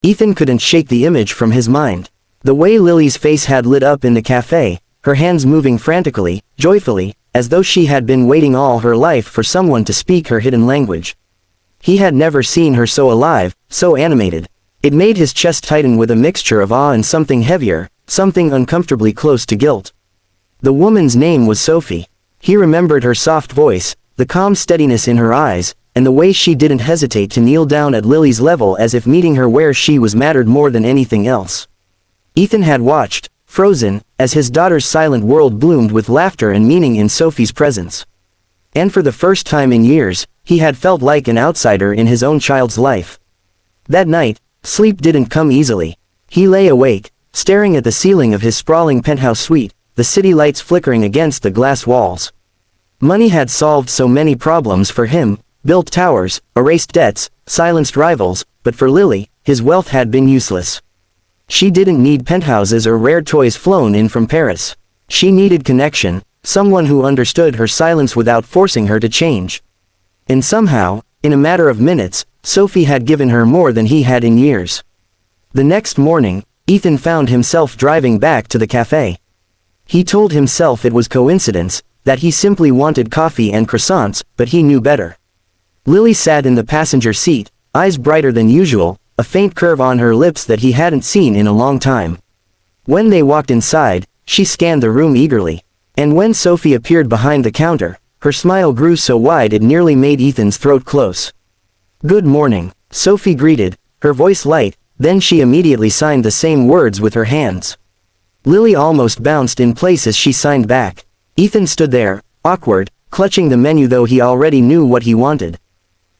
Ethan couldn't shake the image from his mind. The way Lily's face had lit up in the cafe, her hands moving frantically, joyfully, as though she had been waiting all her life for someone to speak her hidden language. He had never seen her so alive, so animated. It made his chest tighten with a mixture of awe and something heavier, something uncomfortably close to guilt. The woman's name was Sophie. He remembered her soft voice, the calm steadiness in her eyes, and the way she didn't hesitate to kneel down at Lily's level as if meeting her where she was mattered more than anything else. Ethan had watched, frozen, as his daughter's silent world bloomed with laughter and meaning in Sophie's presence. And for the first time in years, he had felt like an outsider in his own child's life. That night, sleep didn't come easily. He lay awake, staring at the ceiling of his sprawling penthouse suite, the city lights flickering against the glass walls. Money had solved so many problems for him, built towers, erased debts, silenced rivals, but for Lily, his wealth had been useless. She didn't need penthouses or rare toys flown in from Paris. She needed connection, someone who understood her silence without forcing her to change. And somehow, in a matter of minutes, Sophie had given her more than he had in years. The next morning, Ethan found himself driving back to the cafe. He told himself it was coincidence, that he simply wanted coffee and croissants, but he knew better. Lily sat in the passenger seat, eyes brighter than usual, a faint curve on her lips that he hadn't seen in a long time. When they walked inside, she scanned the room eagerly. And when Sophie appeared behind the counter, her smile grew so wide it nearly made Ethan's throat close. "Good morning," Sophie greeted, her voice light, then she immediately signed the same words with her hands. Lily almost bounced in place as she signed back. Ethan stood there, awkward, clutching the menu though he already knew what he wanted.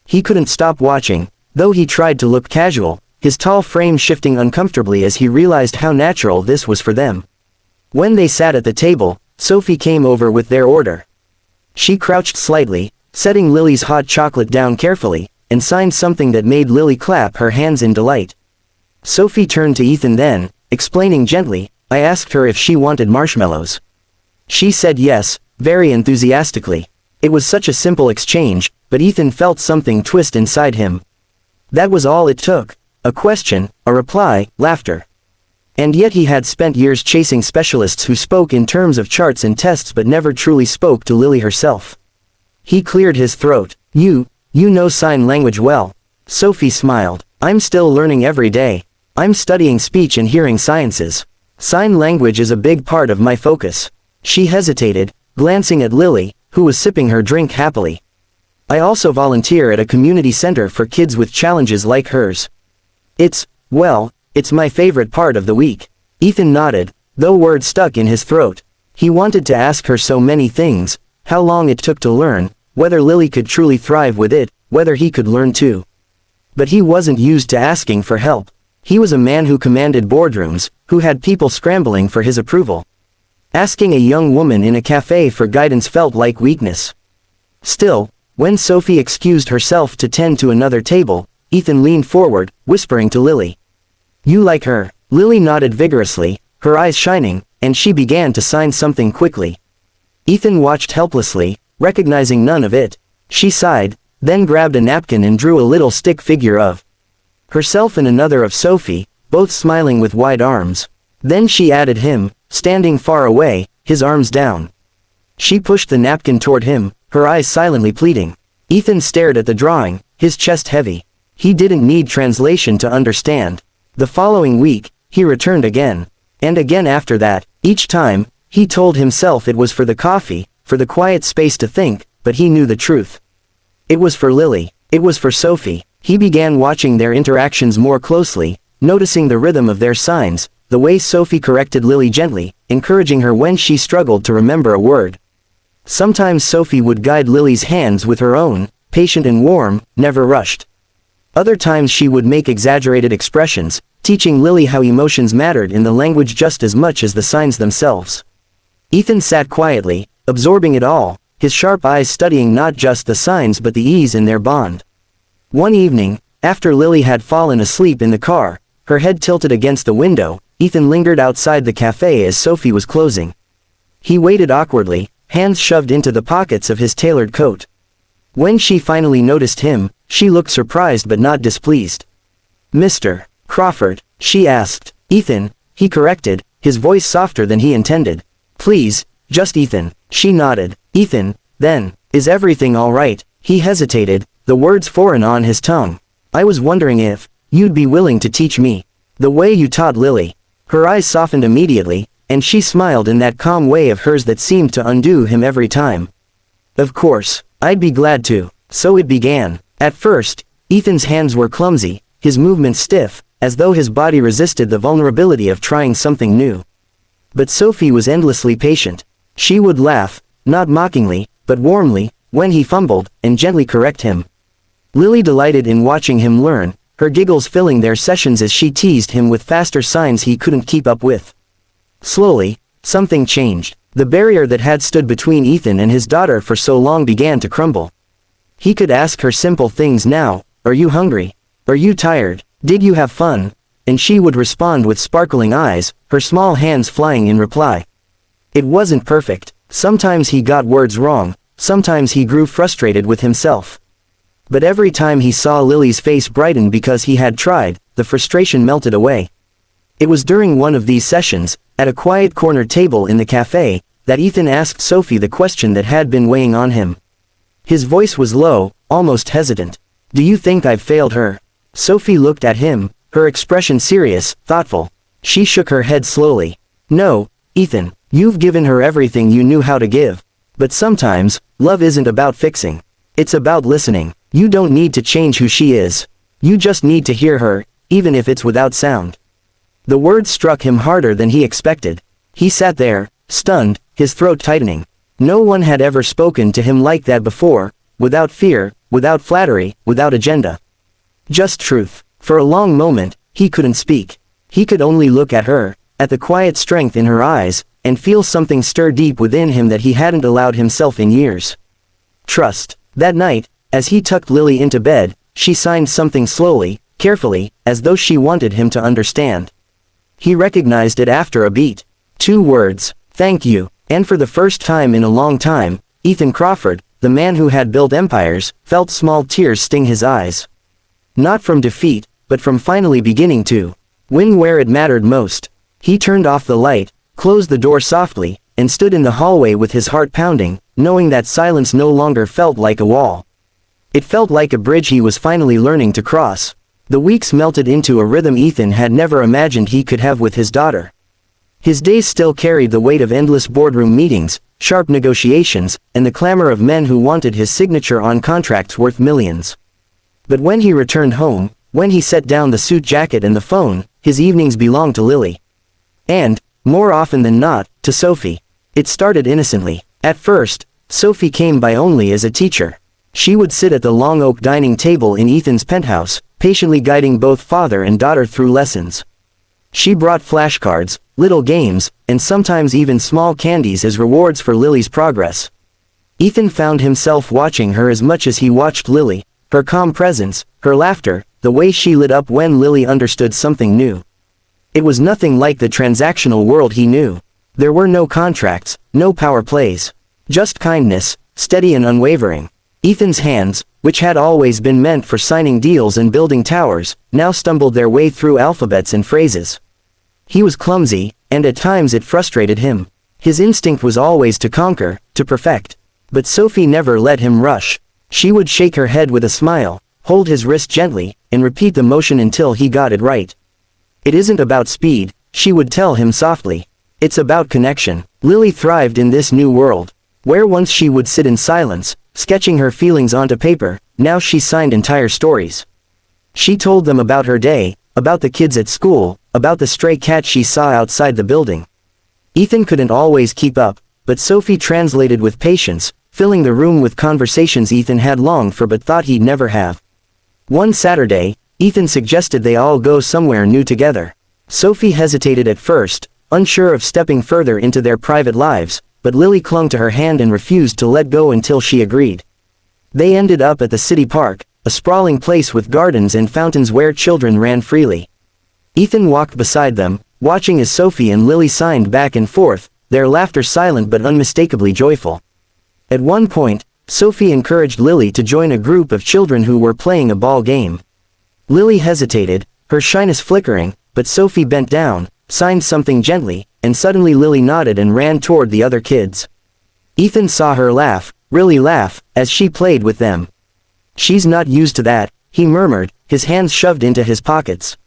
He couldn't stop watching, though he tried to look casual, his tall frame shifting uncomfortably as he realized how natural this was for them. When they sat at the table, Sophie came over with their order. She crouched slightly, setting Lily's hot chocolate down carefully, and signed something that made Lily clap her hands in delight. Sophie turned to Ethan then, explaining gently, "I asked her if she wanted marshmallows. She said yes, very enthusiastically." It was such a simple exchange, but Ethan felt something twist inside him. That was all it took. A question, a reply, laughter. And yet he had spent years chasing specialists who spoke in terms of charts and tests but never truly spoke to Lily herself. He cleared his throat. You know sign language well." Sophie smiled. "I'm still learning every day. I'm studying speech and hearing sciences. Sign language is a big part of my focus." She hesitated, glancing at Lily, who was sipping her drink happily. "I also volunteer at a community center for kids with challenges like hers. It's my favorite part of the week." Ethan nodded, though words stuck in his throat. He wanted to ask her so many things, how long it took to learn, whether Lily could truly thrive with it, whether he could learn too. But he wasn't used to asking for help. He was a man who commanded boardrooms, who had people scrambling for his approval. Asking a young woman in a cafe for guidance felt like weakness. Still, when Sophie excused herself to tend to another table, Ethan leaned forward, whispering to Lily. "You like her?" Lily nodded vigorously, her eyes shining, and she began to sign something quickly. Ethan watched helplessly, recognizing none of it. She sighed, then grabbed a napkin and drew a little stick figure of herself and another of Sophie, both smiling with wide arms. Then she added him, standing far away, his arms down. She pushed the napkin toward him, her eyes silently pleading. Ethan stared at the drawing, his chest heavy. He didn't need translation to understand. The following week, he returned again. And again after that, each time, he told himself it was for the coffee, for the quiet space to think, but he knew the truth. It was for Lily. It was for Sophie. He began watching their interactions more closely, noticing the rhythm of their signs, the way Sophie corrected Lily gently, encouraging her when she struggled to remember a word. Sometimes Sophie would guide Lily's hands with her own, patient and warm, never rushed. Other times she would make exaggerated expressions, teaching Lily how emotions mattered in the language just as much as the signs themselves. Ethan sat quietly, absorbing it all, his sharp eyes studying not just the signs but the ease in their bond. One evening, after Lily had fallen asleep in the car, her head tilted against the window, Ethan lingered outside the cafe as Sophie was closing. He waited awkwardly, hands shoved into the pockets of his tailored coat. When she finally noticed him, she looked surprised but not displeased. "Mister," Crawford, she asked. Ethan, he corrected, his voice softer than he intended. Please, just Ethan, she nodded. Ethan, then, is everything all right? He hesitated, the words foreign on his tongue. I was wondering if you'd be willing to teach me the way you taught Lily. Her eyes softened immediately, and she smiled in that calm way of hers that seemed to undo him every time. Of course, I'd be glad to. So it began. At first, Ethan's hands were clumsy, his movements stiff, as though his body resisted the vulnerability of trying something new. But Sophie was endlessly patient. She would laugh, not mockingly, but warmly, when he fumbled, and gently correct him. Lily delighted in watching him learn, her giggles filling their sessions as she teased him with faster signs he couldn't keep up with. Slowly, something changed. The barrier that had stood between Ethan and his daughter for so long began to crumble. He could ask her simple things now. Are you hungry? Are you tired? Did you have fun? And she would respond with sparkling eyes, her small hands flying in reply. It wasn't perfect. Sometimes he got words wrong, sometimes he grew frustrated with himself. But every time he saw Lily's face brighten because he had tried, the frustration melted away. It was during one of these sessions, at a quiet corner table in the cafe, that Ethan asked Sophie the question that had been weighing on him. His voice was low, almost hesitant. Do you think I've failed her? Sophie looked at him, her expression serious, thoughtful. She shook her head slowly. No, Ethan, you've given her everything you knew how to give. But sometimes, love isn't about fixing. It's about listening. You don't need to change who she is. You just need to hear her, even if it's without sound. The words struck him harder than he expected. He sat there, stunned, his throat tightening. No one had ever spoken to him like that before, without fear, without flattery, without agenda. Just truth. For a long moment, he couldn't speak. He could only look at her, at the quiet strength in her eyes, and feel something stir deep within him that he hadn't allowed himself in years. Trust. That night, as he tucked Lily into bed, she signed something slowly, carefully, as though she wanted him to understand. He recognized it after a beat. 2 words. Thank you. And for the first time in a long time, Ethan Crawford, the man who had built empires, felt small tears sting his eyes. Not from defeat, but from finally beginning to win where it mattered most. He turned off the light, closed the door softly, and stood in the hallway with his heart pounding, knowing that silence no longer felt like a wall. It felt like a bridge he was finally learning to cross. The weeks melted into a rhythm Ethan had never imagined he could have with his daughter. His days still carried the weight of endless boardroom meetings, sharp negotiations, and the clamor of men who wanted his signature on contracts worth millions. But when he returned home, when he set down the suit jacket and the phone, his evenings belonged to Lily. And, more often than not, to Sophie. It started innocently. At first, Sophie came by only as a teacher. She would sit at the long oak dining table in Ethan's penthouse, patiently guiding both father and daughter through lessons. She brought flashcards, little games, and sometimes even small candies as rewards for Lily's progress. Ethan found himself watching her as much as he watched Lily, her calm presence, her laughter, the way she lit up when Lily understood something new. It was nothing like the transactional world he knew. There were no contracts, no power plays. Just kindness, steady and unwavering. Ethan's hands, which had always been meant for signing deals and building towers, now stumbled their way through alphabets and phrases. He was clumsy, and at times it frustrated him. His instinct was always to conquer, to perfect. But Sophie never let him rush. She would shake her head with a smile, hold his wrist gently, and repeat the motion until he got it right. It isn't about speed, she would tell him softly. It's about connection. Lily thrived in this new world. Where once she would sit in silence, sketching her feelings onto paper, now she signed entire stories. She told them about her day, about the kids at school, about the stray cat she saw outside the building. Ethan couldn't always keep up, but Sophie translated with patience, filling the room with conversations Ethan had longed for but thought he'd never have. One Saturday, Ethan suggested they all go somewhere new together. Sophie hesitated at first, unsure of stepping further into their private lives, but Lily clung to her hand and refused to let go until she agreed. They ended up at the city park, a sprawling place with gardens and fountains where children ran freely. Ethan walked beside them, watching as Sophie and Lily signed back and forth, their laughter silent but unmistakably joyful. At one point, Sophie encouraged Lily to join a group of children who were playing a ball game. Lily hesitated, her shyness flickering, but Sophie bent down, signed something gently, and suddenly Lily nodded and ran toward the other kids. Ethan saw her laugh, really laugh, as she played with them. "She's not used to that," he murmured, his hands shoved into his pockets.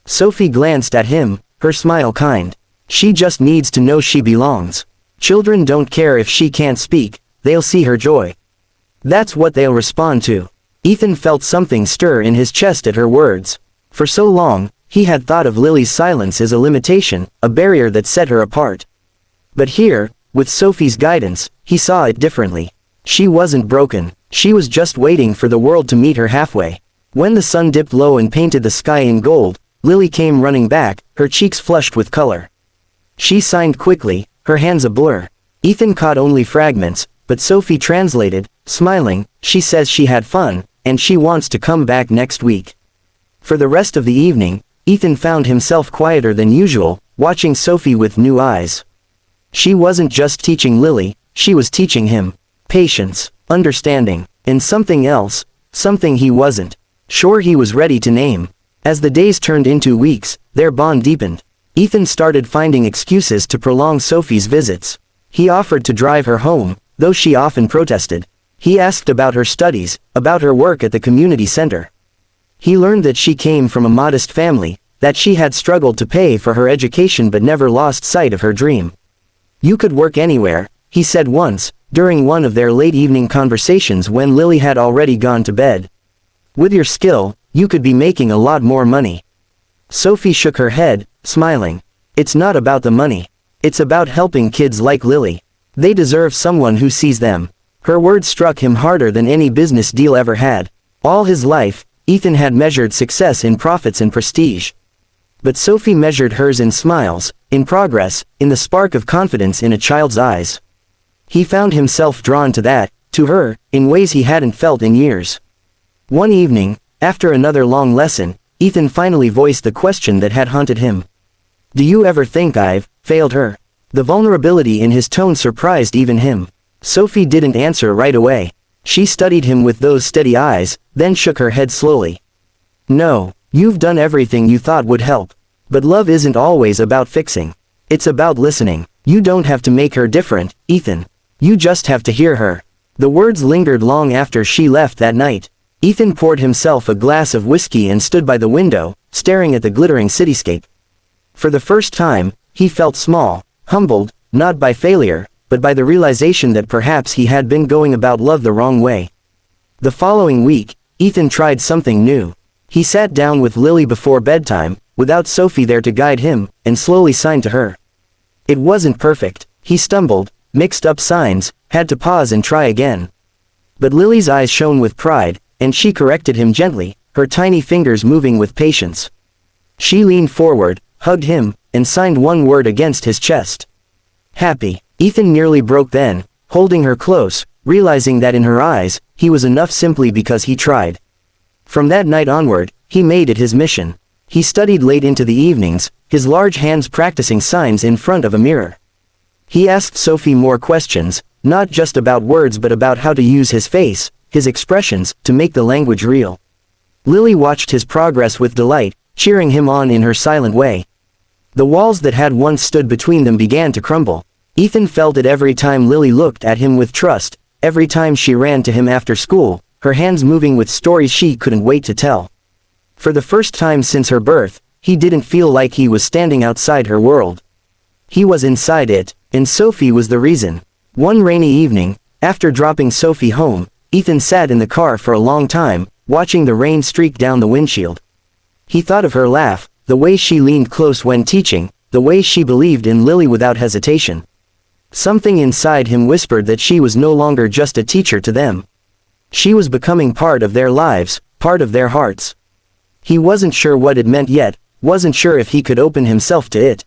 Sophie glanced at him, her smile kind. "She just needs to know she belongs. Children don't care if she can't speak, they'll see her joy. That's what they'll respond to." Ethan felt something stir in his chest at her words. For so long, he had thought of Lily's silence as a limitation, a barrier that set her apart. But here, with Sophie's guidance, he saw it differently. She wasn't broken, she was just waiting for the world to meet her halfway. When the sun dipped low and painted the sky in gold, Lily came running back, her cheeks flushed with color. She signed quickly, her hands a blur. Ethan caught only fragments, but Sophie translated, smiling. "She says she had fun, and she wants to come back next week." For the rest of the evening, Ethan found himself quieter than usual, watching Sophie with new eyes. She wasn't just teaching Lily, she was teaching him patience, understanding, and something else, something he wasn't sure he was ready to name. As the days turned into weeks, their bond deepened. Ethan started finding excuses to prolong Sophie's visits. He offered to drive her home, though she often protested. He asked about her studies, about her work at the community center. He learned that she came from a modest family, that she had struggled to pay for her education but never lost sight of her dream. "You could work anywhere," he said once, during one of their late evening conversations when Lily had already gone to bed. "With your skill, you could be making a lot more money." Sophie shook her head, smiling. "It's not about the money. It's about helping kids like Lily. They deserve someone who sees them." Her words struck him harder than any business deal ever had. All his life, Ethan had measured success in profits and prestige. But Sophie measured hers in smiles, in progress, in the spark of confidence in a child's eyes. He found himself drawn to that, to her, in ways he hadn't felt in years. One evening, after another long lesson, Ethan finally voiced the question that had haunted him. "Do you ever think I've failed her?" The vulnerability in his tone surprised even him. Sophie didn't answer right away. She studied him with those steady eyes, then shook her head slowly. "No, you've done everything you thought would help. But love isn't always about fixing. It's about listening. You don't have to make her different, Ethan. You just have to hear her." The words lingered long after she left that night. Ethan poured himself a glass of whiskey and stood by the window, staring at the glittering cityscape. For the first time, he felt small, humbled, not by failure, but by the realization that perhaps he had been going about love the wrong way. The following week, Ethan tried something new. He sat down with Lily before bedtime, without Sophie there to guide him, and slowly signed to her. It wasn't perfect. He stumbled, mixed up signs, had to pause and try again. But Lily's eyes shone with pride, and she corrected him gently, her tiny fingers moving with patience. She leaned forward, hugged him, and signed one word against his chest. "Happy." Ethan nearly broke then, holding her close, realizing that in her eyes, he was enough simply because he tried. From that night onward, he made it his mission. He studied late into the evenings, his large hands practicing signs in front of a mirror. He asked Sophie more questions, not just about words but about how to use his face, his expressions, to make the language real. Lily watched his progress with delight, cheering him on in her silent way. The walls that had once stood between them began to crumble. Ethan felt it every time Lily looked at him with trust, every time she ran to him after school, her hands moving with stories she couldn't wait to tell. For the first time since her birth, he didn't feel like he was standing outside her world. He was inside it, and Sophie was the reason. One rainy evening, after dropping Sophie home, Ethan sat in the car for a long time, watching the rain streak down the windshield. He thought of her laugh, the way she leaned close when teaching, the way she believed in Lily without hesitation. Something inside him whispered that she was no longer just a teacher to them. She was becoming part of their lives, part of their hearts. He wasn't sure what it meant yet, wasn't sure if he could open himself to it.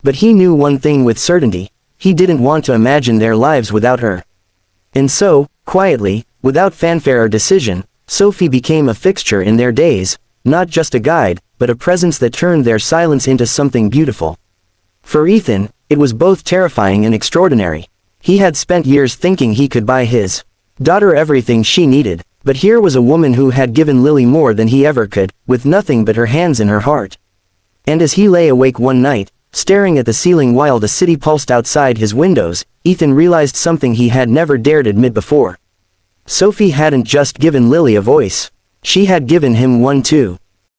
But he knew one thing with certainty: he didn't want to imagine their lives without her. And so, quietly, without fanfare or decision, Sophie became a fixture in their days, not just a guide, but a presence that turned their silence into something beautiful. For Ethan, it was both terrifying and extraordinary. He had spent years thinking he could buy his daughter everything she needed, But here was a woman who had given Lily more than he ever could, with nothing but her hands in her heart. And as he lay awake one night, staring at the ceiling while the city pulsed outside his windows, Ethan realized something he had never dared admit before. Sophie hadn't just given Lily a voice. She had given him one too.